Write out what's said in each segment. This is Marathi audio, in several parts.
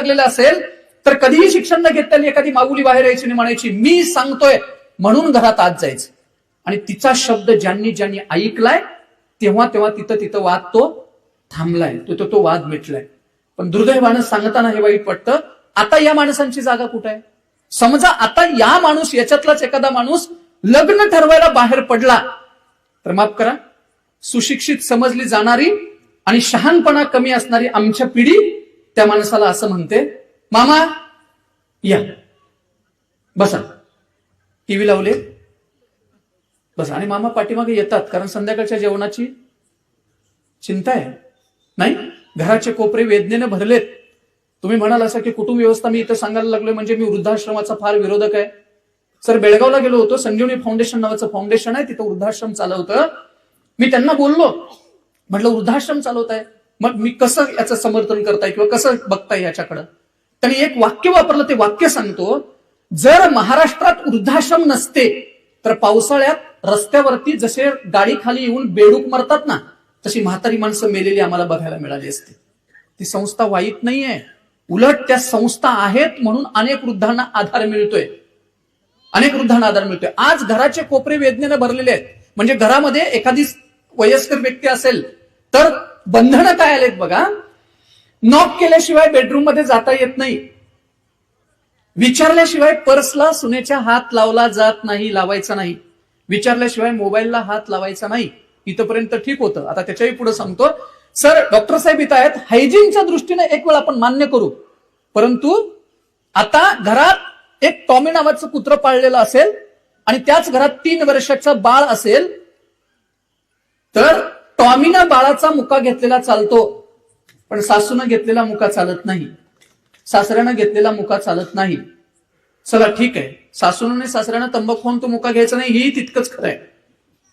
ठरलेलं असेल तर कधीही शिक्षण न घेतल्याने एखादी माऊली बाहेर यायची आणि म्हणायची मी सांगतोय म्हणून घरात आत जायचं. आणि तिचा शब्द ज्यांनी ज्यांनी ऐकलाय तेव्हा तेव्हा तिथं वाद तो थांबलाय, तो वाद मिटलाय. पण दुर्दैवानं सांगताना हे वाईट वाटतं, आता या माणसांची जागा कुठे आहे? समजा आता या माणूस, याच्यातलाच एखादा माणूस लग्न ठरवायला बाहेर पडला तर माफ करा, सुशिक्षित समजली जाणारी आणि शहाणपणा कमी असणारी आमच्या पिढी त्या माणसाला असं म्हणते, मामा या बसा, टीव्ही लावले बसा. आणि मामा पाठीमागे येतात कारण संध्याकाळच्या जेवणाची चिंता आहे. नाही, घराचे कोपरे वेदनेने भरलेत. तुम्ही म्हणाल असं की कुटुंब व्यवस्था मी इथं सांगायला लागलोय म्हणजे मी वृद्धाश्रमाचा फार विरोधक आहे. सर, बेळगावला गेलो होतो, संजीवनी फाउंडेशन नावाचं फाउंडेशन आहे, तिथं वृद्धाश्रम चालवतं. मी त्यांना बोललो, म्हटलं वृद्धाश्रम चालवत आहे, मग मी कसं याचं समर्थन करताय किंवा कसं बघताय याच्याकडं. त्यांनी एक वाक्य वापरलं, ते वाक्य सांगतो, जर महाराष्ट्रात वृद्धाश्रम नसते तर पावसाळ्यात रस्त्यावरती जसे गाडी खाली येऊन बेडूक मरतात ना, तशी म्हातारी माणसं मेलेली आम्हाला बघायला मिळाली असते. ती संस्था वाईट नाहीये, उलट त्या संस्था आहेत म्हणून अनेक वृद्धांना आधार मिळतोय, आज घराचे कोपरे वेदनेने भरलेले आहेत. म्हणजे घरामध्ये एखादी वयस्कर व्यक्ती असेल तर बंधनं काय आलेत बघा. नॉक केल्याशिवाय बेडरूम मध्ये जाता येत नाही, विचारल्याशिवाय पर्सला सुनेच्या हात लावला जात नाही, लावायचा नाही, विचारल्याशिवाय मोबाईलला हात लावायचा नाही. इथपर्यंत ठीक होतं. आता त्याच्याही पुढे सांगतो, सर डॉक्टर साहेब इथं आहेत, हायजीनच्या दृष्टीने एक वेळ आपण मान्य करू, परंतु आता घरात एक टॉमी नावाचं कुत्र पाळलेलं असेल आणि त्याच घरात 3 वर्षाचं बाळ असेल तर टॉमीनं बाळाचा मुका घेतलेला चालतो, पण सासूनं घेतलेला मुका चालत नाही, सासऱ्यानं घेतलेला मुका चालत नाही. चला ठीक आहे, सासूने सासऱ्यानं तंबाखू खाऊन तो मुका घ्यायचा नाही, ही तितकंच खरं आहे.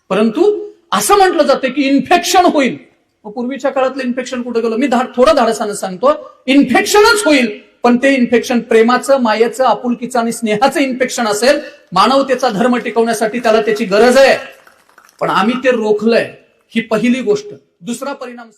परंतु असं म्हटलं जातं की इन्फेक्शन होईल. पूर्वीच्या काळातलं इन्फेक्शन कुठं गेलं? मी थोडं धाडसानं सांगतो, इन्फेक्शनच होईल, पण ते इन्फेक्शन प्रेमाचं, मायेचं, आपुलकीचं आणि स्नेहाचं इन्फेक्शन असेल. मानवतेचा धर्म टिकवण्यासाठी त्याला त्याची गरज आहे, पण आम्ही ते रोखलंय. ही पहिली गोष्ट. दुसरा परिणाम